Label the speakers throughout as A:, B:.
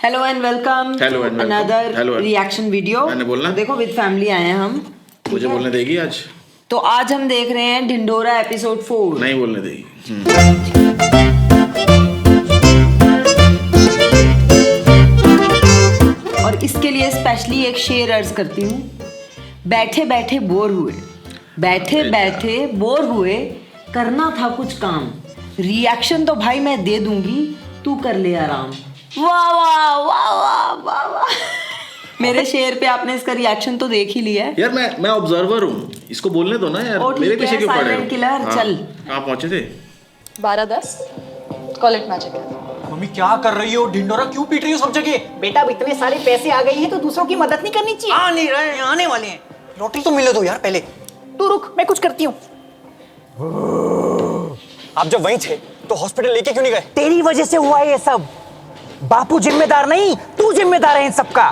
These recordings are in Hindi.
A: Hello and welcome to another reaction video.
B: मैंने बोलना
A: देखो विद फैमिली आए हैं हम।
B: मुझे बोलने देगी आज?
A: तो आज हम देख रहे हैं ढिंढोरा एपिसोड 4।
B: नहीं बोलने देगी।
A: और इसके लिए स्पेशली एक शेर अर्ज करती हूँ। बैठे बैठे बोर हुए, बैठे बैठे बोर हुए, करना था कुछ काम, रिएक्शन तो भाई मैं दे दूंगी, तू कर ले आराम। वाह वाह वाह वाह वाह वाह। मेरे शेर पे आपने इसका रिएक्शन तो देख ही लिया है
B: यार। मैं ऑब्जर्वर हूँ, इसको बोलने दो ना यार। मेरे पीछे क्यों पड़े हो?
A: किलर
B: हाँ,
A: चल।
B: कहाँ पहुंचे थे?
C: 12-10 कॉल इट मैजिक है।
D: मम्मी क्या कर रही हो? ढिंडोरा क्यों पीट रही हो सब जगह?
E: बेटा अब इतने सारे पैसे आ गए हैं तो दूसरों की मदद नहीं करनी चाहिए।
D: आ नहीं रहे, आने वाले हैं। लॉटरी तो मिले दो यार पहले।
E: तू रुक, मैं कुछ करती हूँ।
D: आप जब वहीं थे तो हॉस्पिटल लेके क्यों नहीं गए?
E: तेरी वजह से हुआ है ये सब। बापू जिम्मेदार नहीं, तू जिम्मेदार है इन सब का।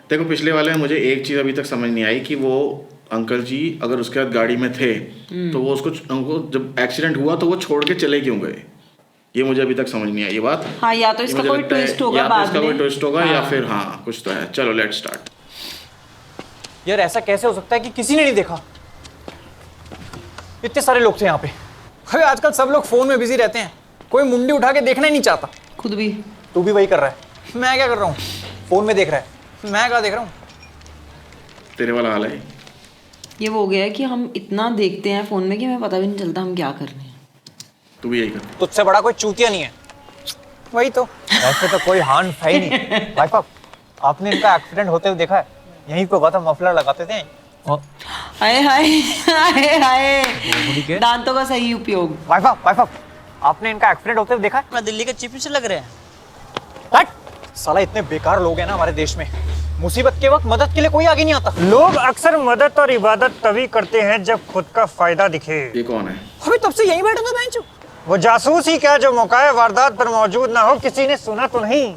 B: देखो पिछले वाले में मुझे एक चीज अभी तक समझ नहीं आई कि वो अंकल जी अगर उसके बाद गाड़ी में थे तो वो उनको जब एक्सीडेंट हुआ तो वो छोड़ के चले क्यों गए? ये मुझे अभी तक समझ नहीं आई ये बात।
A: हाँ, या तो इसका कोई ट्विस्ट होगा बाद में।
B: इसका कोई ट्विस्ट होगा या फिर हाँ कुछ तो है। चलो लेट्स स्टार्ट।
D: यार ऐसा कैसे हो सकता है कि किसी ने नहीं देखा? इतने सारे लोग थे यहाँ पे। अरे आजकल सब लोग फोन में बिजी रहते हैं, कोई मुंडी उठा के देखना ही नहीं चाहता।
A: खुद भी
D: तू भी वही कर रहा है। मैं क्या कर रहा हूँ? फोन में देख रहा है। मैं क्या देख रहा हूँ?
B: तेरे वाला हाल है।
A: ये वो हो गया है कि हम इतना देखते हैं फोन में कि हमें पता भी नहीं चलता हम क्या कर रहे हैं।
B: तू भी यही कर।
D: तुझसे बड़ा कोई चूतिया नहीं है। वही तो, ऐसे तो कोई हार्म है ही नहीं। भाई साहब, आपने इनका एक्सीडेंट होते हुए देखा है? यहीं पे हुआ था, मफलर लगाते थे।
A: हाय हाय हाय हाय, दांतों का सही उपयोग।
D: भाई साहब, आपने इनका एक्सीडेंट होते हुए देखा है?
E: मैं दिल्ली के चीफ मिनिस्टर लग रहे हैं।
D: हट! साला इतने बेकार लोग हैं ना हमारे देश में। मुसीबत के वक्त मदद के लिए कोई आगे नहीं आता।
F: लोग अक्सर मदद और इबादत तभी करते हैं जब खुद का फायदा दिखे।
B: ये कौन है?
D: अभी तब से यहीं बैठा था बेंचो।
F: वो जासूस ही क्या जो मौका वारदात पर मौजूद ना हो, किसी ने सुना तो नहीं।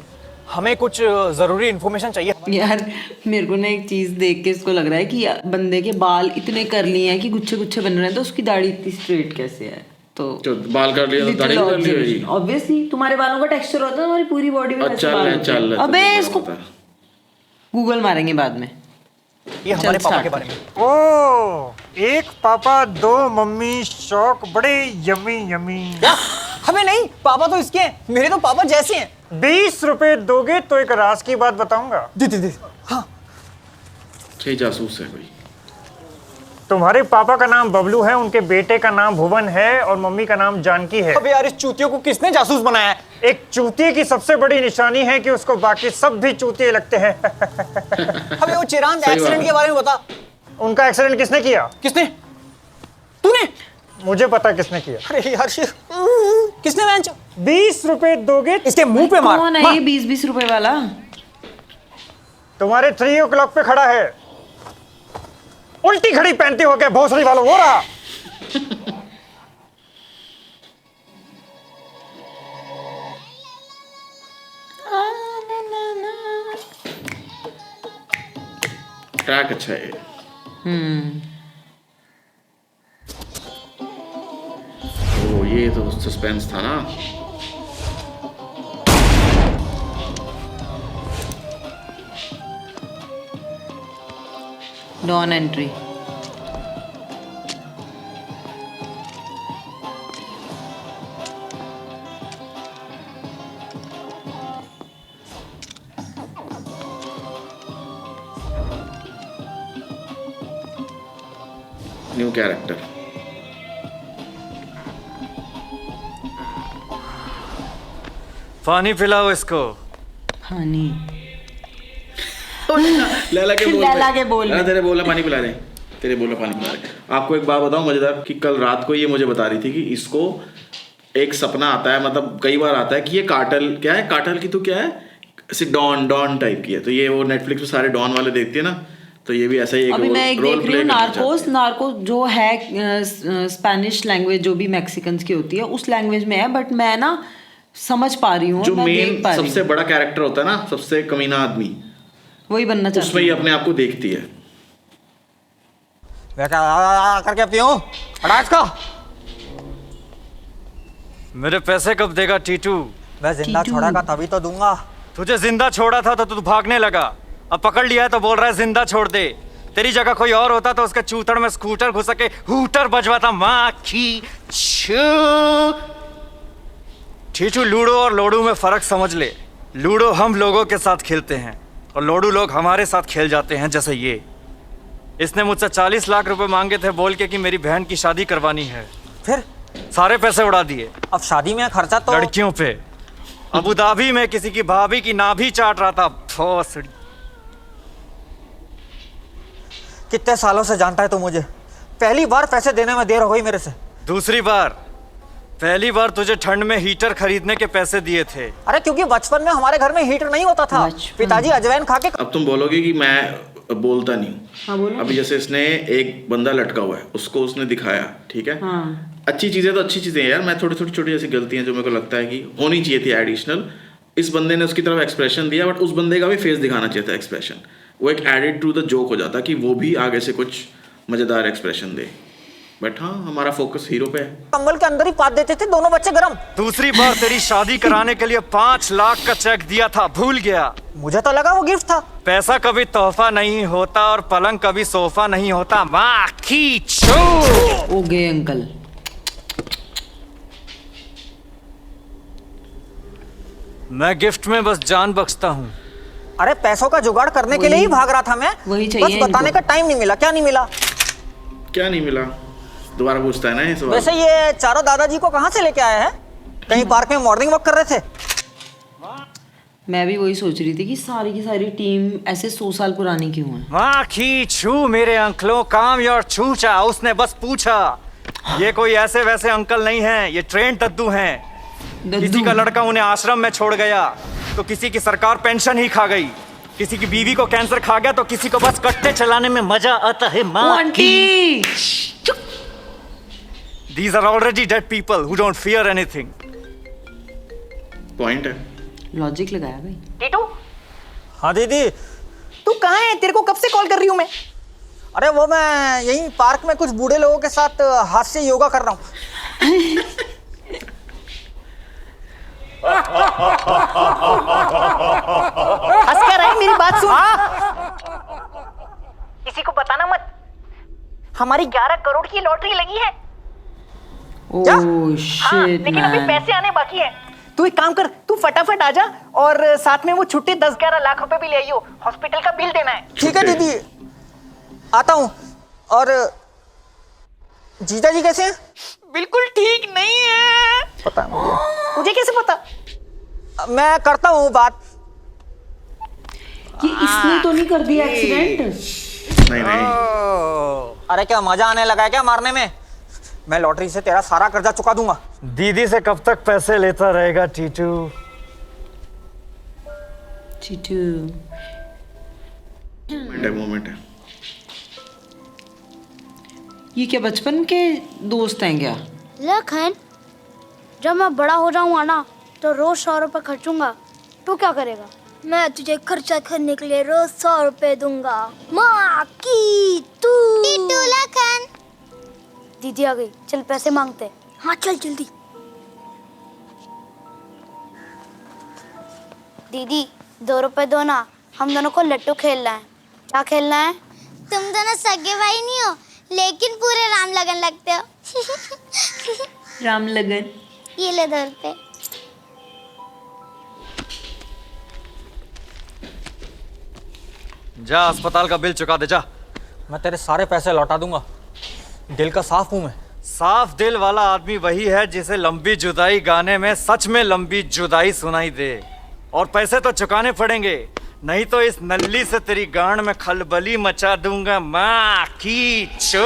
D: हमें कुछ जरूरी इंफॉर्मेशन चाहिए।
A: यार मेरे को ना एक चीज देख के इसको लग रहा है कि बंदे के बाल इतने कर लिए हैं कि गुच्छे गुच्छे बन रहे हैं, तो उसकी दाढ़ी इतनी स्ट्रेट कैसे है? तो
B: बाल कर लिया तो दाढ़ी कर ली।
A: ऑब्वियसली तुम्हारे बालों का टेक्सचर होता है, तुम्हारी पूरी बॉडी में वैसे बाल होते हैं। अबे इसको गूगल मारेंगे बाद में।
D: ये हमारे पापा के बारे में।
F: ओ, एक पापा दो मम्मी, शौक बड़े यमी यमी।
D: क्या? हमें नहीं, पापा तो इसके हैं। मेरे तो पापा जैसे हैं।
F: 20 रुपए दोगे तो एक राज की बात बताऊंगा।
D: दे। हाँ।
B: छह जासूस है कोई।
F: तुम्हारे पापा का नाम बबलू है, उनके बेटे का नाम भुवन है और मम्मी का नाम जानकी है।
D: अबे यार, इस चूतियों को किसने जासूस बनाया है?
F: एक चूतिए की सबसे बड़ी निशानी है कि उसको बाकी सब भी चूतिए लगते हैं।
D: हमें वो चिरांद एक्सीडेंट के बारे में बता।
F: उनका एक्सीडेंट किसने किया?
D: किसने? तूने?
F: मुझे पता किसने किया।
D: अरे यार किसने? बेंचो।
F: 20 रुपए दोगे?
D: इसके मुंह पे मार।
A: कौन है ये 20-20 रुपए वाला?
F: तुम्हारे 3 o'clock पे खड़ा है। उल्टी घड़ी पहनते हो क्या भोसड़ी वालों? हो रहा
B: ट्रैक अच्छा है। ओ ये तो सस्पेंस था ना।
A: Don entry.
B: New character.
F: पानी पिलाओ इसको।
A: पानी
B: लैला के बोल।
A: लैला के बोल में।
B: तेरे बोला पानी पिला रहे। तेरे बोला पानी पिला रहे। आपको एक बात बताऊं मजेदार कि कल रात को ये मुझे बता रही थी कि इसको एक सपना आता है, मतलब कई बार आता है कि ये कार्टेल क्या है, कार्टेल की तो क्या है, ऐसे डॉन टाइप की है। तो ये वो नेटफ्लिक्स पे सारे डॉन वाले देखती है ना, तो ये भी ऐसा ही
A: अभी मैं एक देख रही हूँ नार्कोस जो है स्पेनिश लैंग्वेज जो भी मैक्सिकन्स की होती है उस लैंग्वेज में है, बट मैं ना समझ पा रही हूँ।
B: जो मेन सबसे बड़ा कैरेक्टर होता है ना, सबसे कमीना आदमी,
A: वही बनना चाहती है।
B: उसमें ही अपने आप को देखती है।
D: करके पियो हटा इसका।
F: मेरे पैसे कब देगा टीटू?
D: मैं जिंदा
A: टीटू।
D: छोड़ा का तभी तो दूंगा।
G: तुझे जिंदा छोड़ा था तो तू भागने लगा, अब पकड़ लिया है तो बोल रहा है जिंदा छोड़ दे। तेरी जगह कोई और होता तो उसके चूतड़ में स्कूटर घुस के हूटर बजवाता। माँ की छू। ठीठू, लूडो और लोडू में फर्क समझ ले। लूडो हम लोगों के साथ खेलते हैं और लोडू लोग हमारे साथ खेल जाते हैं, जैसे ये। इसने मुझसे 40 लाख रुपए मांगे थे बोल के कि मेरी बहन की शादी करवानी है।
D: फिर
G: सारे पैसे उड़ा दिए
D: अब शादी में खर्चा तो
G: लड़कियों पे। अबू धाबी में किसी की भाभी की नाभि चाट रहा था। भोसड़ी।
D: कितने सालों से जानता है तू मुझे? पहली बार पैसे देने में देर हो गई मेरे से।
G: दूसरी बार, पहली बार तुझे ठंड में हीटर खरीदने के पैसे दिए थे।
D: अरे क्योंकि बचपन में हमारे घर में हीटर नहीं होता था।
A: बचपन।
D: पिताजी अजवाइन खा के
B: अब तुम बोलोगे कि मैं बोलता नहीं हूँ।
A: हाँ बोलो।
B: अभी जैसे इसने एक बंदा लटका हुआ है, उसको उसने दिखाया, ठीक है।
A: हाँ।
B: अच्छी चीजें तो अच्छी चीजें हैं यार, मैं थोड़ी छोटी ऐसी गलतियां जो मेरे को लगता है कि होनी चाहिए थी एडिशनल। इस बंदे ने उसकी तरफ एक्सप्रेशन दिया, बट उस बंदे का भी फेस दिखाना चाहिए था एक्सप्रेशन। वो एक एडेड टू द जोक हो जाता कि वो भी आगे से कुछ मजेदार एक्सप्रेशन दे। बट हाँ, हमारा फोकस हीरो पे है।
D: कंबल के अंदर ही पात देते थे दोनों बच्चे गरम।
G: दूसरी बार तेरी शादी कराने के लिए 5 लाख का चेक दिया था, भूल गया।
D: मुझे तो लगा वो गिफ्ट था।
G: पैसा कभी तोहफा नहीं होता और पलंग कभी सोफा नहीं होता। माँ की छू।
A: ओ गए अंकल।
G: मैं गिफ्ट में बस जान बख्शता हूँ।
D: अरे पैसों का जुगाड़ करने के लिए ही भाग रहा था मैं।
A: वही चाहिए
D: बस बताने
A: इनको।
D: का टाइम नहीं मिला। क्या नहीं मिला?
B: क्या नहीं मिला? दोबारा पूछता है ना ये सवाल।
D: वैसे ये चारों दादाजी को कहाँ से लेके आए हैं? कहीं पार्क में मॉर्निंग वॉक कर रहे थे?
A: मैं भी वही सोच रही थी कि सारी की सारी टीम ऐसे 100 साल पुरानी क्यों है।
G: माँ की छू मेरे अंकलों, काम योर छूचा। उसने बस पूछा। ये कोई ऐसे वैसे अंकल नहीं हैं, ये ट्रेंड दद्दू हैं। किसी का लड़का उन्हें आश्रम में छोड़ गया तो किसी की सरकार पेंशन ही खा गई। किसी की बीवी को कैंसर खा गया तो किसी को बस कट्टे चलाने में मजा आता है।
A: ओ
G: माँ
A: aunty.
G: These are already dead people who don't fear anything.
B: Point है।
A: लॉजिक लगाया भाई।
D: टीटू। हाँ दीदी। तू कहाँ है? तेरे को कब से कॉल कर रही हूँ मैं। अरे वो मैं यहीं पार्क में कुछ बूढ़े लोगों के साथ हाथ से योगा कर रहा हूँ। हंस क्या रहा है? मेरी बात सुन। किसी को बताना मत। हमारी 11 करोड़ की लॉटरी लगी है। क्या?
A: ओह शिट
D: लेकिन अभी
A: मैन।
D: पैसे आने बाकी हैं। तू एक काम कर, तू फटाफट आ जा और साथ में वो छुट्टी 10-11 लाख रुपए भी ले आइयो। हॉस्पिटल का बिल देना है। ठीक है दीदी, आता हूँ। और जीजा जी कैसे हैं? बिल्कुल ठीक नहीं है। पता है मुझे। तुझे कैसे पता? मैं करता हूँ बात।
A: ये इसने तो नहीं कर दिया एक्सीडेंट?
B: नहीं नहीं,
D: अरे क्या मजा आने लगा है क्या मारने में? मैं लॉटरी से तेरा सारा कर्जा चुका दूंगा।
G: दीदी से कब तक पैसे लेता रहेगा टीटू?
A: टीटू।
B: मोमेंट है।
A: ये क्या बचपन के दोस्त हैं क्या?
H: लखन, जब मैं बड़ा हो जाऊंगा ना तो रोज 100 रुपए खर्चूंगा। तू क्या करेगा? मैं तुझे खर्चा करने के लिए रोज 100 रुपए दूंगा। माँ की तू। टीटू लखन। दीदी आ गई, चल पैसे मांगते। हाँ चल जल्दी। दीदी 2 रुपए दो ना, हम दोनों को लट्टू खेलना है। क्या खेलना है?
I: तुम दोनों सगे भाई नहीं हो, लेकिन पूरे राम लगन लगते हो।
A: राम लगन।
I: ये ले 2 रुपए।
G: जा अस्पताल का बिल चुका दे जा।
D: मैं तेरे सारे पैसे लौटा दूंगा। दिल का साफ हूं मैं।
G: साफ दिल वाला आदमी वही है जिसे लंबी जुदाई गाने में सच में लंबी जुदाई सुनाई दे। और पैसे तो चुकाने पड़ेंगे, नहीं तो इस नल्ली से तेरी गांड में खलबली मचा दूंगा। माँ की चो।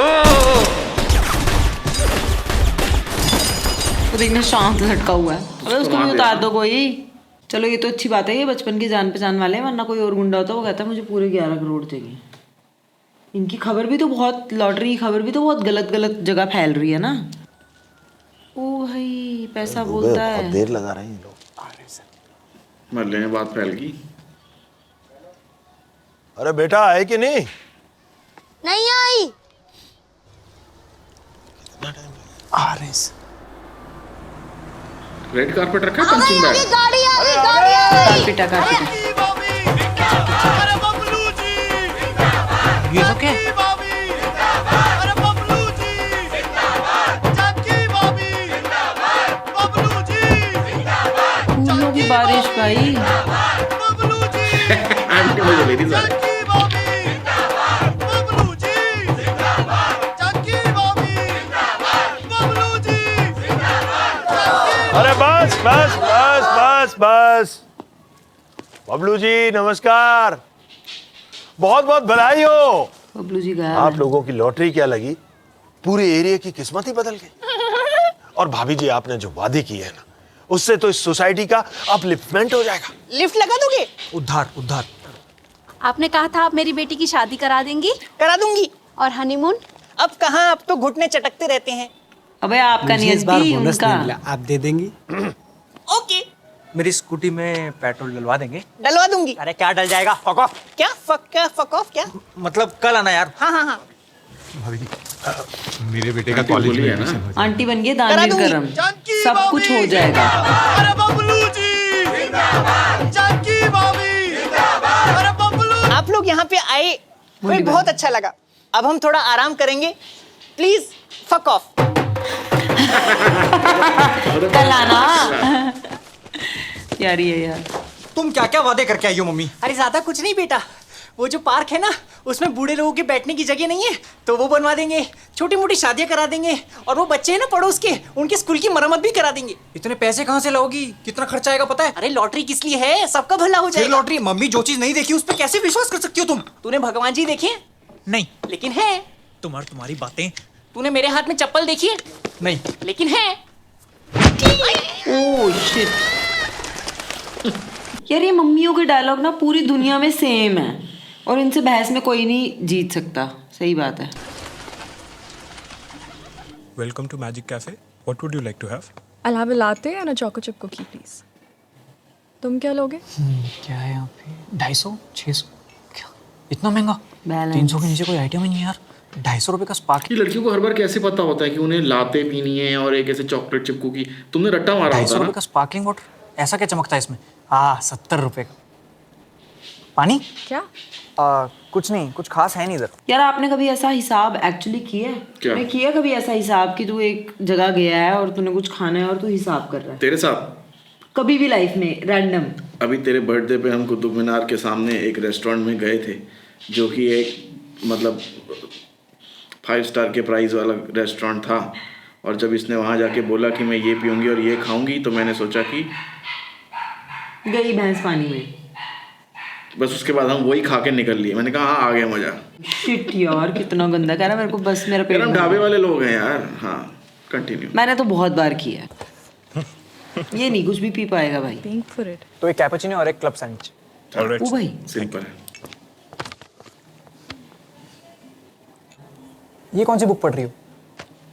A: वो देखना शांत लटका हुआ है। अबे उसको
B: मार
A: भी
B: दिया
A: उतार
B: ना।
A: दो कोई। चलो ये तो अच्छी बात है, ये बचपन की जान पहचान वाले हैं, वरना कोई और गुंडा होता वो कहता मुझे पूरे 11 करोड़ चाहिए। इनकी खबर भी तो बहुत, लॉटरी की खबर भी तो बहुत गलत गलत जगह फैल रही है ना। ओ भाई पैसा बोलता है।
J: बहुत देर लगा रहे हैं ये लोग आने से।
B: मरने में बात फैल गई।
J: अरे बेटा आए कि नहीं?
I: नहीं आई।
J: आ रहे हैं।
B: रेड कारपेट रखा है पंचिंग बैग।
I: गाड़ी आ गई, गाड़ी आ गई।
A: पिटा का
E: ये तो क्या
A: फूलों की बारिश भाई।
B: आंटी मुझे मेरी सारी।
J: अरे बस बस बस बस बस। बबलू जी नमस्कार, बहुत बहुत बधाई हो।
A: बबलू जी गायब
J: आप
A: है।
J: लोगों की लॉटरी क्या लगी, पूरे एरिया की किस्मत ही बदल गई। और भाभी जी आपने जो वादे किए हैं ना, उससे तो इस सोसाइटी का अपलिफ्टमेंट हो जाएगा।
D: लिफ्ट लगा दोगे?
E: उद्धार उद्धार।
K: आपने कहा था आप मेरी बेटी की शादी करा देंगी।
D: करा दूंगी।
K: और हनीमून?
D: अब कहाँ, अब तो घुटने चटकते रहते हैं।
A: अबे आपका नहीं है उनका।
E: आप दे देंगी?
D: ओके,
E: मेरी स्कूटी में पेट्रोल डलवा देंगे?
D: डलवा दूंगी।
E: अरे क्या डल जाएगा, फक ऑफ।
D: क्या फक ऑफ क्या?
E: मतलब कल आना यार।
D: हाँ हाँ हाँ।
J: मेरे बेटे का
B: आंटी
J: कॉलेज
B: बोली
J: में
B: है ना।
J: एडमिशन हो
A: आंटी बन गई
D: करा
A: दानिल
D: दूंगी।
A: करम, सब कुछ हो जाएगा।
D: आप लोग यहाँ पे आए मुझे बहुत अच्छा लगा। अब हम थोड़ा आराम करेंगे, प्लीज फक ऑफ।
A: कल आना। यार ये यार
E: तुम क्या क्या वादे करके आई हो मम्मी?
D: अरे ज्यादा कुछ नहीं बेटा, वो जो पार्क है ना उसमें बूढ़े लोगों के बैठने की जगह नहीं है, तो वो बनवा देंगे। छोटी मोटी शादियां करा देंगे, और वो बच्चे हैं ना पड़ोस के, उनके स्कूल की मरम्मत भी करा देंगे।
E: इतने पैसे कहाँ से लाओगी? कितना खर्चा आएगा पता है?
D: अरे लॉटरी किस लिए है, सबका भला हो
E: फिर
D: जाएगा।
E: लॉटरी? मम्मी जो चीज नहीं देखी उस पर कैसे विश्वास कर सकती हो तुम?
D: तूने भगवान जी देखे?
E: नहीं।
D: लेकिन है।
E: तुम्हारी बातें।
D: तूने मेरे हाथ में चप्पल देखी है?
E: नहीं।
D: लेकिन है।
A: Oh shit. यार ये मम्मियों के डायलॉग ना पूरी दुनिया में सेम है, और इनसे बहस में कोई नहीं जीत सकता। सही बात है।
L: Welcome to Magic Cafe. What would you like to have?
C: I'll have a latte and a choco chip cookie, please. तुम क्या लोगे?
E: क्या है यहाँ पे? 250, 600, क्या इतना महंगा?
A: Balance.
E: 300 के नीचे कोई आइटम ही नहीं यार। 250 रुपए का स्पार्क।
B: कि लड़कियों को हर बार कैसे पता होता है कि उन्हें लाते पीनी है और एक ऐसे चॉकलेट चिप कुकी। तुमने रट्टा मारा
E: 250
B: होता
E: रुपए
B: ना।
E: का स्पार्कलिंग वाटर, ऐसा क्या चमकता है इसमें? हाँ 70 रुपए का पानी।
C: क्या?
E: कुछ नहीं, कुछ खास है नहीं इधर।
A: यार आपने कभी ऐसा हिसाब एक्चुअली किया है?
B: क्या?
A: मैं किया कभी ऐसा हिसाब कि तू एक जगह गया है और तूने कुछ खाना है और तू हिसाब कर रहा है?
B: तेरे साथ
A: कभी भी लाइफ में रैंडम?
B: अभी तेरे बर्थडे पे हम कुतुब मीनार के सामने एक रेस्टोरेंट में गए थे, जो कि एक मतलब 5 स्टार के प्राइस वाला रेस्टोरेंट था। और जब इसने वहाँ जाके बोला कि मैं ये पीऊँगी और ये खाऊंगी, तो मैंने सोचा कि
A: गई भैंस पानी में।
B: बस उसके बाद हम वही खा के निकल लिए। मैंने कहा हाँ आ गया मजा।
A: शिट यार कितना गंदा कह रहा है मेरे को, बस मेरा पेट
B: यार हम
A: भर
B: ढाबे
A: गया।
B: वाले लोग हैं यार। हाँ कंटिन्यू।
A: मैंने तो बहुत बार किया है। ये नहीं कुछ भी पी पाएगा भाई।
C: Pink for it.
E: तो एक कैपुचिनो और एक क्लब सैंडविच।
L: Alright.
A: ओ भाई
B: सिंपल है।
E: ये कौन सी बुक पढ़ रही हो?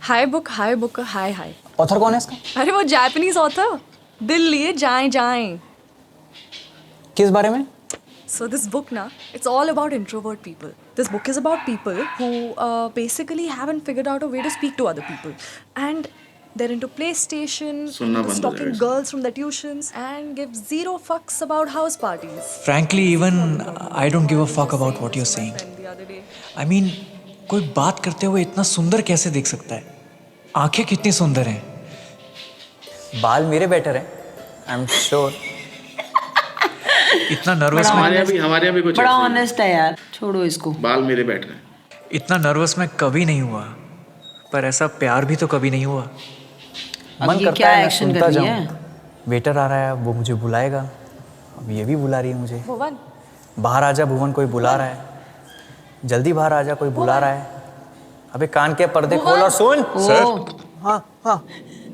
C: Hi book, hi.
E: ऑथर कौन है इसका?
C: अरे वो जापानीज ऑथर, दिल लिए जाएं।
E: किस बारे में?
C: So this book na, it's all about introvert people. This book is about people who basically haven't figured out a way to speak to other people. And they're into PlayStation,
B: सुनना बंद हो
C: stalking
B: जाएगा।
C: girls from their tuitions, and give zero fucks about house parties.
M: Frankly, even I don't give a fuck about what you're saying.
C: And the other day,
M: I mean, कोई बात करते हुए इतना सुंदर कैसे दिख सकता है? आंखें कितनी सुंदर हैं।
E: बाल मेरे बेटर हैं, आई एम श्योर।
M: इतना नर्वस
B: हमारे यहाँ भी कुछ
A: बड़ा
B: ऐसे ही है।
A: ऑनेस्ट है यार, छोड़ो इसको।
B: बाल मेरे बैठ रहे हैं।
M: इतना नर्वस मैं कभी नहीं हुआ, पर ऐसा प्यार भी तो कभी नहीं हुआ।
A: अब
E: मन
A: ये
E: करता
A: क्या
E: है मैं
A: एक्शन
E: सुनता
A: कर रही
E: जाऊं।
A: है?
E: वेटर आ रहा है, वो मुझे बुलाएगा। अब ये भी बुला रही है मुझे।
C: Bhuvan,
E: बाहर आजा भुवन, कोई बुला रहा है। जल्दी बाहर आजा, कोई बुला रहा है। अबे कान के पर्दे खोल और सुन।
A: ओ,
E: हाँ हाँ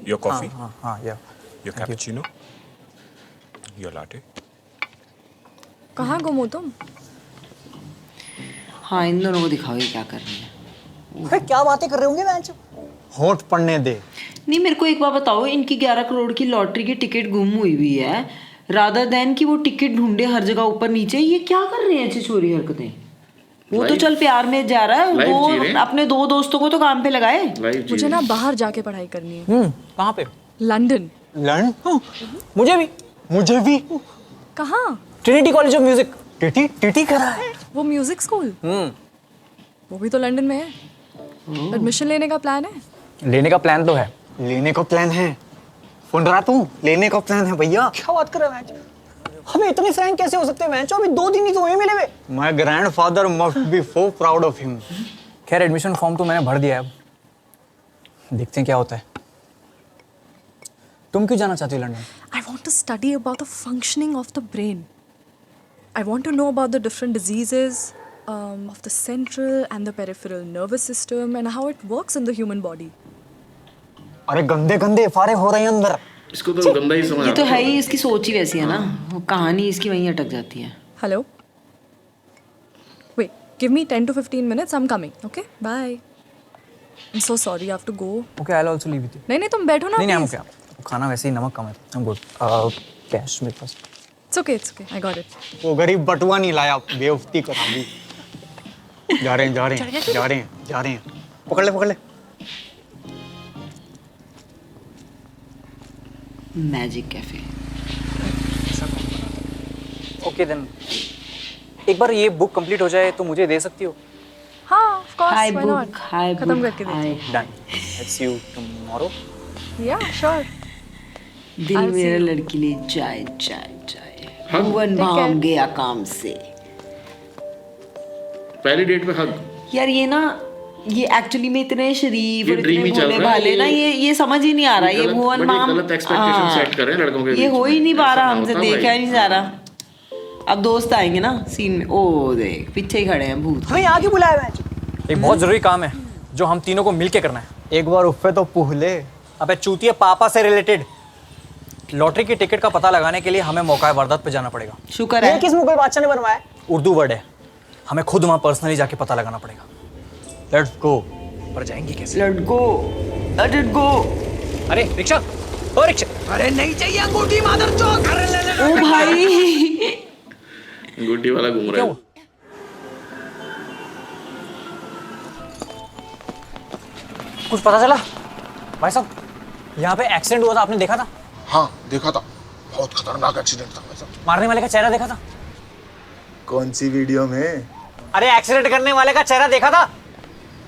L: Your coffee,
E: हाँ या
L: your cappuccino, your latte.
C: कहाँ गुम हो तुम?
A: हाँ इन दोनों को दिखाओ ये क्या कर रही है।
D: अरे क्या बातें कर रहे होंगे मैच?
E: होंठ पढ़ने दे।
A: नहीं मेरे को एक बार बताओ, इनकी 11 करोड़ की लॉटरी की टिकट गुम हुई हुई है, रादर देन कि वो टिकट ढूंढे हर जगह ऊपर नीचे। ये क्या कर रहे हैं ऐसी चोरी हरकतें? वो तो चल प्यार में जा रहा है,
B: लाइफ जी रहे हैं।
A: अपने 2 दोस्तों को तो काम पे लगाए।
B: लाइफ जी
C: मुझे
B: रहे
C: ना
B: हैं।
C: बाहर जाके पढ़ाई करनी है।
E: कहाँ पे?
C: लंदन।
E: लर्न? मुझे भी
C: कहाँ?
E: Trinity college of music. TT करा है
C: वो म्यूजिक स्कूल? वो भी तो लंदन में है। एडमिशन लेने का प्लान है?
E: लेने का प्लान तो है।
D: लेने को प्लान है? सुन रहा तू? लेने को प्लान है भैया।
E: क्या बात कर रहा है? हमें इतने फ्रैंक कैसे हो सकते हैं? अभी 2 दिन ही तो हुए मिले हुए।
D: My grandfather must be so proud of him.
E: खैर एडमिशन फॉर्म तो मैंने भर दिया है, अब देखते हैं क्या होता है। तुम क्यों जाना चाहती हो London?
C: I want to study about the functioning of the brain. I want to know about the different diseases of the central and the peripheral nervous system and how it works in the human body.
D: अरे गंदे गंदे फारे हो रहे हैं अंदर।
B: इसको तो गंदा ही समझ
A: ये तो है ही, इसकी सोच ही वैसी है ना, वो कहानी इसकी वहीं अटक जाती है।
C: Hello? Wait, give me 10 to 15 minutes. I'm coming. Okay? Bye. I'm so sorry. I have to go.
E: Okay, I'll also leave with you.
C: नहीं तुम बैठो ना।
E: नहीं I'm
C: please.
E: okay. खाना वैसे ही नमक कम है। I'm good. कैश मेरे पास।
C: It's okay. It's okay. I got it.
D: वो गरीब बटुआ नहीं लाया, बेवफ्ती करा दी। जा रहे हैं। पकड़ ले।
A: Magic cafe.
E: ओके देन एक बार ये बुक कंप्लीट हो जाए तो मुझे दे सकती हो?
C: हाँ, of course.
A: Hi
C: Why
A: book,
C: not?
A: hi
C: खत्म
A: book,
C: करके देती हूँ।
E: Done. Let's see you tomorrow.
C: Yeah, sure.
A: दिल
C: I'll see
A: मेरा
C: you.
A: लड़की ले जाए भुवन भाम गया काम से।
B: पहली डेट पे हग।
A: यार ये एक्चुअली में इतने शरीफ
B: ये
A: और
B: dream
A: इतने
B: ही चल
A: भोले
B: रहा है,
A: भाले ना, ये समझ ही नहीं आ रहा। ये भुवन भाम
B: गलत एक्सपेक्टेशन सेट कर रहे हैं लड़कों के
A: ये
B: बीच
A: हो ही
B: में।
A: नहीं पा
B: ऐसा
A: रहा
B: ना
A: हमसे,
B: होता
A: देखा
B: भाई।
A: ही नहीं जा रहा। अब दोस्त आएंगे ना सीन में, ओ देख पीछे ही खड़े हैं भूत।
D: हमें यहाँ क्यों बुलाया है?
E: एक बहुत जरूरी काम है जो हम तीनों को मिलके करना है।
D: एक बार उफ पे तो पुहले।
E: अबे चूतिया पापा से रिलेटेड लॉटरी की टिकट का पता लगाने के लिए हमें मौका वारदात पे जाना पड़ेगा।
A: शुक्र है।
D: ये किस मुगल बादशाह ने बनवाया?
E: उर्दू वर्ड है, हमें खुद वहां पर्सनली जाके पता लगाना पड़ेगा। Let's go. पर जाएंगे कैसे?
A: Let go.
E: अरे रिक्शा, ओ रिक्शा।
D: अरे नहीं चाहिए अंगूठी मादर चौक।
A: ओ भाई
B: गुड्डी वाला घूम रहा है।
E: कुछ पता चला? भाई साहब यहाँ पे एक्सीडेंट हुआ था, आपने देखा था?
J: हाँ देखा था, बहुत खतरनाक एक्सीडेंट था भाई साहब।
E: मारने वाले का चेहरा देखा था?
J: कौन सी वीडियो में?
E: अरे एक्सीडेंट करने वाले का चेहरा देखा था?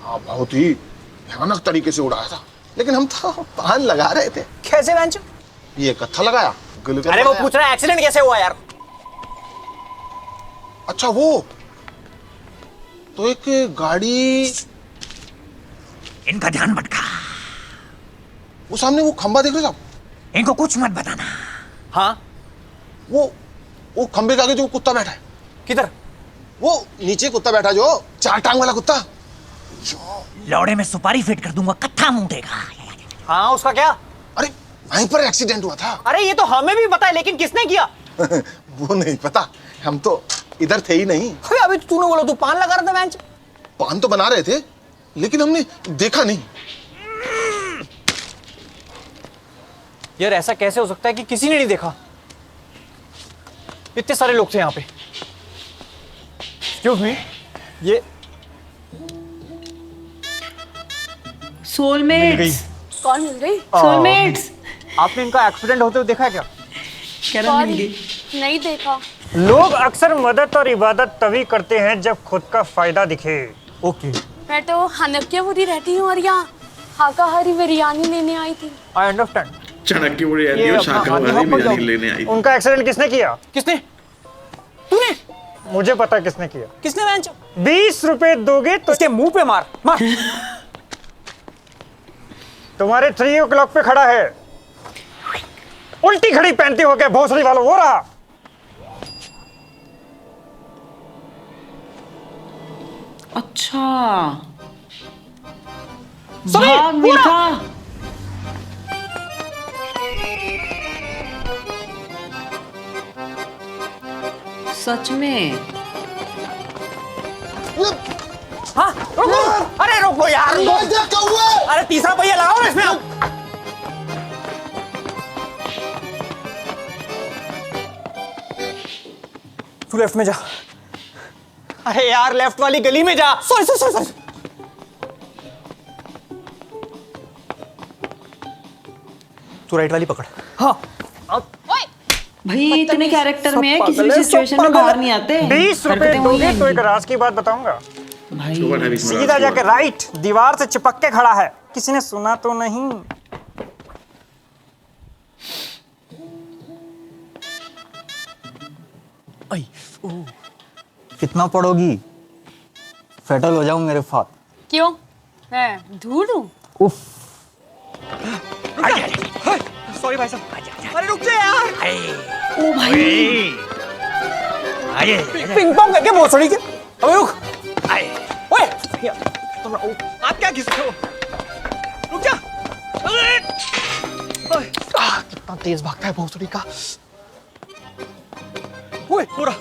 J: हाँ बहुत ही भयानक तरीके से उड़ाया था, लेकिन हम तो पान लगा रहे थे।
E: कैसे बेंच?
J: ये कत्था लगाया, गुलगुला
E: अरे वो
J: लगाया।
E: पूछ रहा है एक्सीडेंट कैसे हुआ यार।
J: अच्छा वो तो एक गाड़ी,
D: इनका ध्यान भटका।
J: वो सामने वो खंबा देख रहे साहब?
D: इनको कुछ मत बताना।
E: हाँ
J: वो खंबे के आगे जो कुत्ता बैठा है।
E: किधर?
J: वो नीचे कुत्ता बैठा जो 4 टांग वाला कुत्ता।
D: लौड़े में सुपारी फिट कर दूंगा, कत्था मुंटेगा।
E: हाँ उसका क्या?
J: अरे वहीं पर एक्सीडेंट हुआ था।
E: अरे ये तो हमें भी पता है, लेकिन किसने किया?
J: वो नहीं पता, हम तो इधर थे ही नहीं।
E: अबे अभी तूने बोला तू पान लगा रहा था बेंच।
J: पान तो बना रहे थे, लेकिन हमने देखा नहीं।
E: यार ऐसा कैसे हो सकता है कि किसी ने नहीं देखा? इतने सारे लोग थे यहाँ पे। एक्सक्यूज मी, ये
A: सोलमेट्स।
K: कौन मिल गई?
A: सोलमेट्स।
E: आपने इनका एक्सीडेंट होते हुए देखा है क्या?
A: कह रहा मिल गई।
K: नहीं देखा।
F: लोग अक्सर मदद और इबादत तभी करते हैं जब खुद का फायदा दिखे।
E: ओके,
K: मैं तो हनक्यापुरी रहती हूँ और यहाँ शाकाहारी बिरयानी लेने आई थी।
E: I understand.
B: चाणक्य बुढ़ी रहती है,
E: ये
B: शाकाहारी
E: अपना
B: बिरयानी लेने आई थी।
F: उनका एक्सीडेंट किसने किया?
E: किसने? तूने?
F: मुझे पता किसने किया।
E: किसने बेंच?
F: 20 रुपए दोगे तो
E: इसके मुंह पे मार मार।
F: तुम्हारे 3 o'clock पे खड़ा है, उल्टी घड़ी पहनते हो क्या भोसड़ी वालों? वो रहा।
A: अच्छा भाग मीठा। सच में?
E: हाँ रोको, अरे रोको यार, अरे तीसरा पहिया लगाओ ना इसमें आप। तू लेफ्ट में जा। अरे यार लेफ्ट वाली गली में जा। Sorry sorry sorry. तू राइट वाली पकड़।
D: हाँ
A: भाई इतने कैरेक्टर में है,
F: सब
A: किसी
F: पागल
A: भी
F: है, सब
A: सिचुएशन में
F: पागल
A: बाहर
F: है।
A: नहीं आते।
F: 20 रुपए
A: हरकतें वही
F: दोगे
A: हैं
F: तो एक
A: इनकी।
F: राज की बात बताऊंगा।
A: भाई
B: सुबह 28 में
F: सीधा
B: राज की
F: जाके
B: बात।
F: राइट दीवार से चिपक के खड़ा है, किसी ने सुना तो नहीं।
E: कितना पढ़ोगी? फेटल हो जाऊं मेरे साथ।
K: क्यों? मैं धूल हूँ?
E: उफ।
D: सॉरी भाई साहब। अरे रुक जा यार।
A: ओ भाई
D: पिंग पोंग करके भोसड़ी के। अबे रुक। ओए तुम आप क्या घिसते हो? रुक जा। कितना तेज भागता है भोसड़ी का। ओए पूरा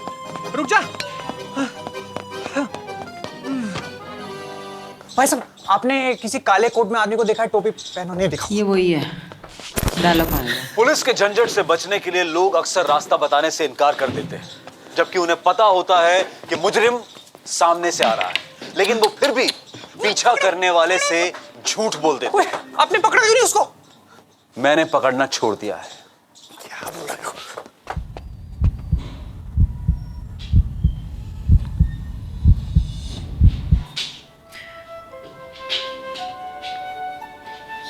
D: रुक जा। भाई साहब आपने किसी काले कोट में आदमी को देखा है, टोपी पहनो? नहीं देखा।
A: ये वही है, डायलॉग आ गया।
N: पुलिस के झंझट से बचने के लिए लोग अक्सर रास्ता बताने से इनकार कर देते हैं, जबकि उन्हें पता होता है कि मुजरिम सामने से आ रहा है, लेकिन वो फिर भी पीछा करने वाले से झूठ बोल देते हैं।
D: आपने पकड़ा क्यों नहीं उसको?
N: मैंने पकड़ना छोड़ दिया है।
D: क्या बोल रहे हो?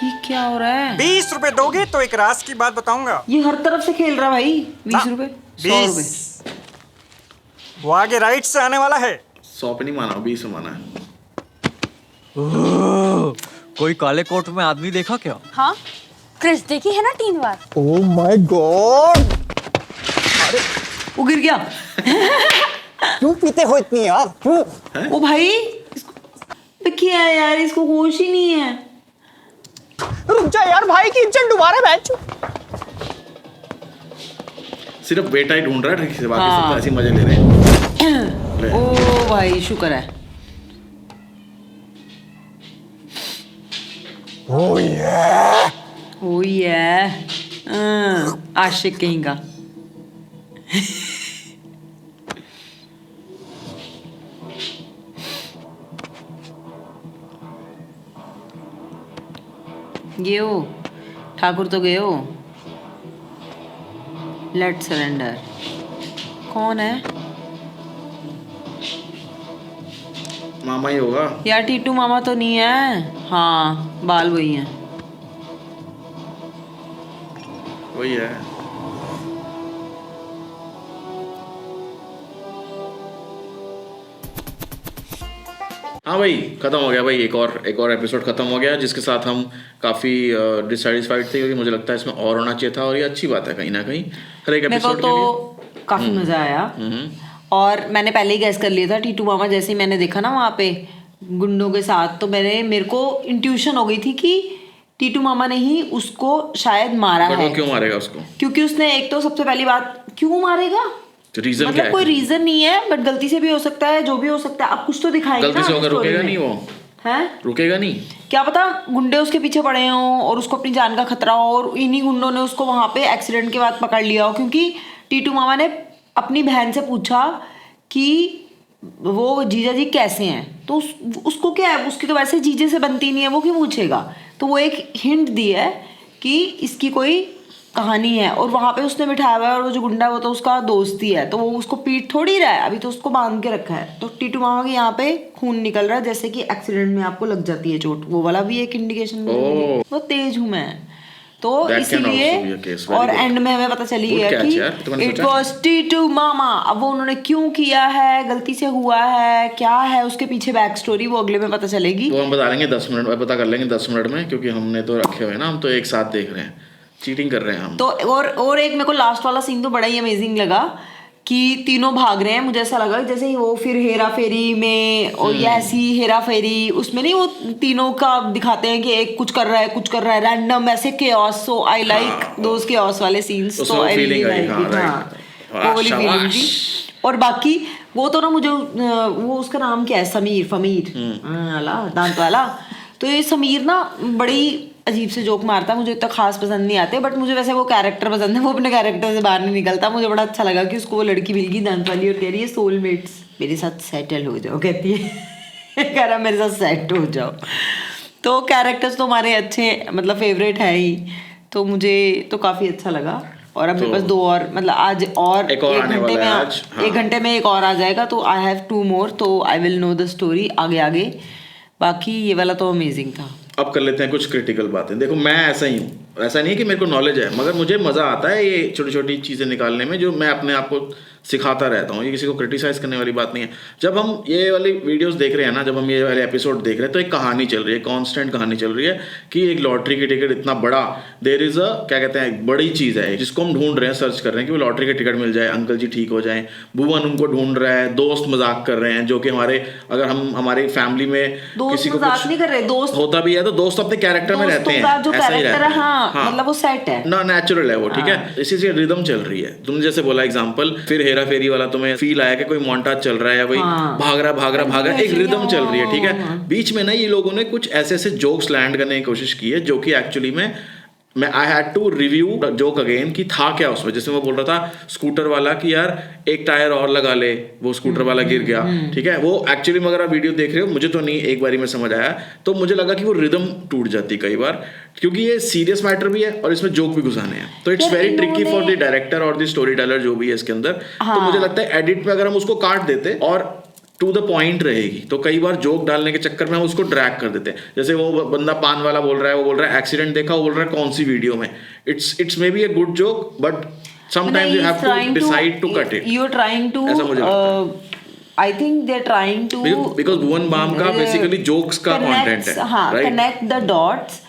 A: ये क्या हो रहा है?
F: 20 रुपए दोगे तो एक राज की बात बताऊंगा।
A: ये हर तरफ से खेल रहा भाई। 20 रुपए, 100 रुपए।
F: 20 वो आगे राइट से आने वाला है।
B: 100 पे नहीं माना, 20 में माना है।
G: कोई काले कोट में आदमी देखा क्या?
K: हाँ, क्रिस देखी है ना 3 बार।
D: Oh my God.
A: वो गिर गया।
D: क्यों पीते हो इतनी यार? क्यों?
A: ओ भाई क्या है यार, इसको होश ही नहीं है।
D: रुक जा यार, भाई की इज्जत डुबा रहा है।
B: सिर्फ बेटा ही ढूंढ रहा है ठीक से, बाकी
A: हाँ।
B: सब तो ऐसे ही मजे ले रहे हैं।
A: ओ भाई शुक्र है।
D: ओह ये।
A: ओ ये आशिक कहीं का। गए हो ठाकुर, तो गए हो। Let surrender. कौन है
B: मामा ही होगा
A: यार? टीटू मामा तो नहीं है। हाँ बाल वही हैं।
B: वही है। हाँ भाई, खत्म हो गया भाई। एक और एपिसोड खत्म हो गया, जिसके साथ हम काफ़ी डिससेटिस्फाइड थे, क्योंकि मुझे लगता है इसमें और होना चाहिए था, और ये अच्छी बात है कहीं ना कहीं हर एक
A: मेरे को
B: एपिसोड के लिए।
A: तो काफी मजा आया। और मैंने पहले ही गैस कर लिया था टीटू मामा, जैसे ही मैंने देखा ना वहाँ पे गुंडों के साथ, तो मेरे को इंट्यूशन हो गई थी कि टीटू मामा ने ही उसको शायद मारा
B: बट
A: है।
B: वो क्यों मारेगा उसको?
A: क्योंकि उसने एक तो सबसे पहली बात, क्यों मारेगा?
B: तो रीजन क्या
A: मतलब
B: है?
A: कोई रीजन नहीं है, बट गलती से भी हो सकता है, जो भी हो सकता है। अब कुछ तो दिखाएंगे
B: गलती
A: ना
B: से होकर
A: स्टोरी
B: रुकेगा
A: में।
B: नहीं वो?
A: हैं?
B: रुकेगा नहीं।
A: क्या पता गुंडे उसके पीछे पड़े हों और उसको अपनी जान का खतरा हो, और इन्हीं गुंडों ने उसको वहां पे एक्सीडेंट के बाद पकड़ लिया हो। क्योंकि टीटू मामा ने अपनी बहन से पूछा कि वो जीजा जी कैसे हैं, तो उसको क्या है, उसकी तो वैसे जीजे से बनती नहीं है, वो क्यों पूछेगा? तो वो एक हिंट दी है कि इसकी कोई कहानी है, और वहाँ पे उसने बिठाया हुआ है, और वो जो गुंडा है वो तो उसका दोस्त ही है, तो वो उसको पीट थोड़ी रहा है, अभी तो उसको बांध के रखा है। तो टीटू मामा के यहाँ पे खून निकल रहा है, जैसे कि एक्सीडेंट में आपको लग जाती है चोट, वो वाला भी एक इंडिकेशन। वो तेज हूँ मैं, तो इसीलिए। और एंड में हमें पता चली गया कि इट वॉज टीटू मामा। अब वो उन्होंने क्यों किया है, गलती से हुआ है, क्या है उसके पीछे बैक स्टोरी, वो अगले में पता चलेगी।
B: तो हम बता लेंगे 10 मिनट में, पता कर लेंगे 10 मिनट में, क्योंकि हमने तो रखे हुए ना, हम तो एक साथ देख रहे हैं, चीटिंग कर रहे हैं हम।
A: तो और एक मेरे को लास्ट वाला सीन तो बड़ा ही अमेजिंग लगा कि तीनों भाग रहे हैं। मुझे ऐसा लगा जैसे ही वो फिर हेरा फेरी में, और ये ऐसी हेरा फेरी उसमें नहीं, वो तीनों का दिखाते हैं कि एक कुछ कर रहा है रैंडम ऐसे chaos. So I like those chaos वाले सीन्स। तो आई रियली लाइक इट। वो वाली फीलिंग थी। और बाकी वो तो ना मुझे वो उसका नाम क्या है, फमीर दांत वाला। तो ये समीर ना बड़ी अजीब से जोक मारता है, मुझे इतना खास पसंद नहीं आते, बट मुझे वैसे वो कैरेक्टर पसंद है। वो अपने कैरेक्टर से बाहर नहीं निकलता। मुझे बड़ा अच्छा लगा कि उसको वो लड़की मिल गई दांत वाली, और कह रही है सोलमेट्स मेरे साथ सेटल हो जाओ, कहती है कह रहा मेरे साथ सेट हो जाओ। तो कैरेक्टर्स तो हमारे अच्छे, मतलब फेवरेट है ही। तो मुझे तो काफ़ी अच्छा लगा। और अब मेरे पास 2 और, मतलब आज और
B: एक और आने वाला है आज, हाँ।
A: 1 घंटे में एक और आ जाएगा, तो आई हैव 2 मोर, तो I will know the story आगे आगे। बाकी ये वाला तो अमेजिंग था।
B: अब कर लेते हैं कुछ क्रिटिकल बातें। देखो मैं ऐसा ही हूँ, ऐसा नहीं है कि मेरे को नॉलेज है, मगर मुझे मज़ा आता है ये छोटी छोटी चीज़ें निकालने में, जो मैं अपने आप को सिखाता रहता हूँ। ये किसी को क्रिटिसाइज़ करने वाली बात नहीं है। जब हम ये वाली वीडियोस देख रहे हैं ना, जब हम ये वाले एपिसोड देख रहे हैं, तो एक कहानी चल रही है, कांस्टेंट कहानी चल रही है कि एक लॉटरी की टिकट इतना बड़ा, देयर इज़ अ क्या कहते हैं, बड़ी चीज़ है जिसको हम ढूंढ रहे हैं, सर्च कर रहे हैं कि वो लॉटरी की टिकट मिल जाए, अंकल जी ठीक हो जाए, भुवन उनको ढूंढ रहा है, दोस्त मजाक कर रहे हैं, जो कि हमारे, अगर हम हमारी फैमिली में किसी को
A: मजाक नहीं कर रहे, दोस्त
B: होता भी है तो दोस्त अपने कैरेक्टर में रहते हैं,
A: जो
B: ऐसा ही
A: कैरेक्टर
B: रहता
A: है, हाँ, मतलब वो सेट है
B: ना, नेचुरल है वो, ठीक है। इसी से रिदम चल रही है। तुमने जैसे बोला एग्जांपल, फिर हेरा फेरी वाला तुम्हें फील आया कि कोई मोन्टाज चल रहा है या कोई भाग रहा, एक रिदम चल रही है, ठीक है। बीच में ना ये लोगों ने कुछ ऐसे ऐसे जोक्स लैंड करने की कोशिश की है, जो कि एक्चुअली में मैं I had to review joke again कि था क्या उसमें। जैसे मैं बोल रहा था स्कूटर वाला कि यार एक टायर और लगा ले, वो स्कूटर वाला गिर गया, ठीक है। वो एक्चुअली में अगर आप वीडियो देख रहे हो, मुझे तो नहीं, एक बारी में समझ आया, तो मुझे लगा कि वो रिदम टूट जाती कई बार, क्योंकि ये सीरियस मैटर भी है और इसमें जोक भी घुसाने हैं। तो it's very tricky for the director और द स्टोरी टेलर जो भी है इसके अंदर। तो मुझे लगता है एडिट में अगर हम उसको काट देते और टू द पॉइंट रहेगी, तो कई बार जोक डालने के चक्कर में हम उसको ड्रैग कर देते हैं। जैसे वो बंदा पान वाला बोल रहा है, वो बोल रहा है एक्सीडेंट देखा, वो बोल रहा है कौन सी वीडियो में। It's may be a good joke, but sometimes you have to decide to cut it.
A: You are trying to, I think they are trying to,
B: because Bhuvan Bam का बेसिकली जोक्स का कंटेंट है,
A: हाँ, कनेक्ट द डॉट्स,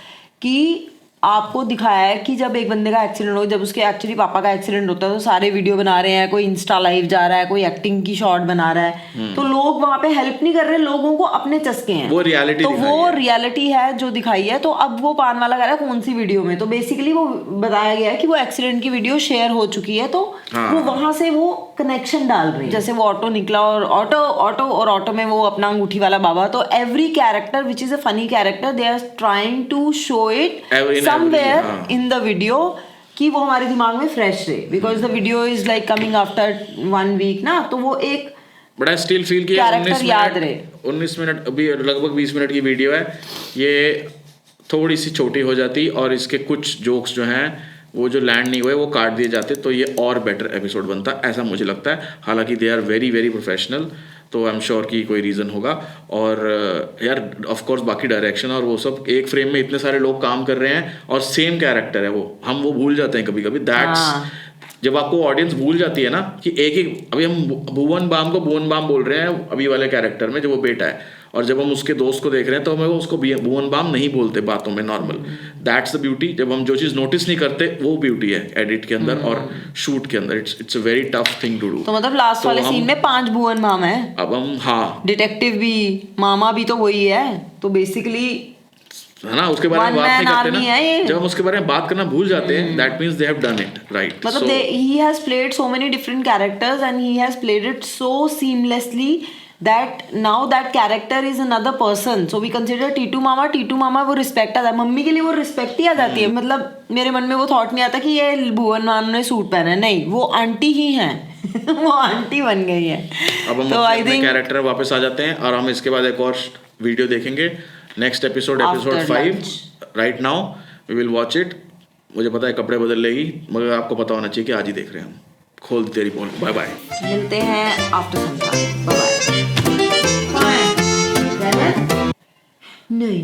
A: कि आपको दिखाया है कि जब एक बंदे का एक्सीडेंट हो, जब उसके एक्चुअली पापा का एक्सीडेंट होता है, तो सारे वीडियो बना रहे हैं, कोई इंस्टा लाइव जा रहा है, कोई एक्टिंग की शॉट बना रहा है, तो लोग वहां पे हेल्प नहीं कर रहे, लोगों को अपने चस्के हैं, वो रियलिटी, तो वो रियलिटी है जो दिखाई है। तो अब वो पान वाला कह रहा है कौन सी वीडियो में, तो बेसिकली वो बताया गया है कि वो एक्सीडेंट की वीडियो शेयर हो चुकी है, तो वो वहां से वो कनेक्शन डाल रहे हैं। जैसे वो ऑटो निकला और ऑटो में वो अपना अंगूठी वाला बाबा, तो every character which is a funny character, they are trying to show it somewhere in the video, कि वो हमारे दिमाग में फ्रेश रहे, because the video is like coming after 1 week ना, तो वो एक
B: बड़ा स्टिल फील किया। 19 मिनट, अभी लगभग 20 मिनट की वीडियो है, ये थोड़ी सी छोटी हो जाती और इसके कुछ जोक्स जो हैं वो जो लैंड नहीं हुए वो काट दिए जाते, तो ये और बेटर एपिसोड बनता, ऐसा मुझे लगता है। हालांकि they are very very professional, तो आई एम श्योर कि कोई रीज़न होगा। और यार ऑफ कोर्स बाकी डायरेक्शन और वो सब, एक फ्रेम में इतने सारे लोग काम कर रहे हैं और सेम कैरेक्टर है, वो हम वो भूल जाते हैं कभी कभी। दैट्स जब आपको ऑडियंस भूल जाती है ना कि एक अभी हम भुवन बाम को भुवन बाम बोल रहे हैं अभी वाले कैरेक्टर में, जब वो बेटा है, और जब हम उसके दोस्त को देख रहे हैं तो हमें वो उसको भुवन बाम नहीं बोलते बातों में नॉर्मल। That's the beauty. जब हम जो चीज़ नोटिस नहीं करते, वो ब्यूटी है एडिट के अंदर और शूट के अंदर। It's a very tough thing to do.
A: तो मतलब लास्ट वाले सीन में 5 भुवन बाम है।
B: अब हम, हाँ,
A: डिटेक्टिव भी, मामा भी तो वही है, तो बेसिकली
B: है ना, उसके बारे में बात नहीं करते ना, जब हम उसके बारे में बात करना भूल जाते हैं, that means they have done it right.
A: मतलब he has played so many different characters and he has played it so seamlessly that now that character is another person, so we consider Titu मामा वो रिस्पेक्ट आता है, मम्मी के लिए वो रिस्पेक्ट ही आ जाती है। मतलब मेरे मन में वो थॉट नहीं आता कि ये भुवन माम ने सूट पहना है, नहीं, वो आंटी ही हैं वो आंटी बन गई है।
B: अब हम अपने कैरेक्टर वापस आ जाते हैं और हम इसके बाद एक और वीडियो देखेंगे, next episode 5 right now we will watch it. मुझे पता है कपड़े बदल लेगी, मगर आपको पता होना चाहिए कि आज ही देख रहे हैं हम। खोल दी तेरी पोल। बाय बाय,
A: मिलते हैं after some time. Bye bye. नहीं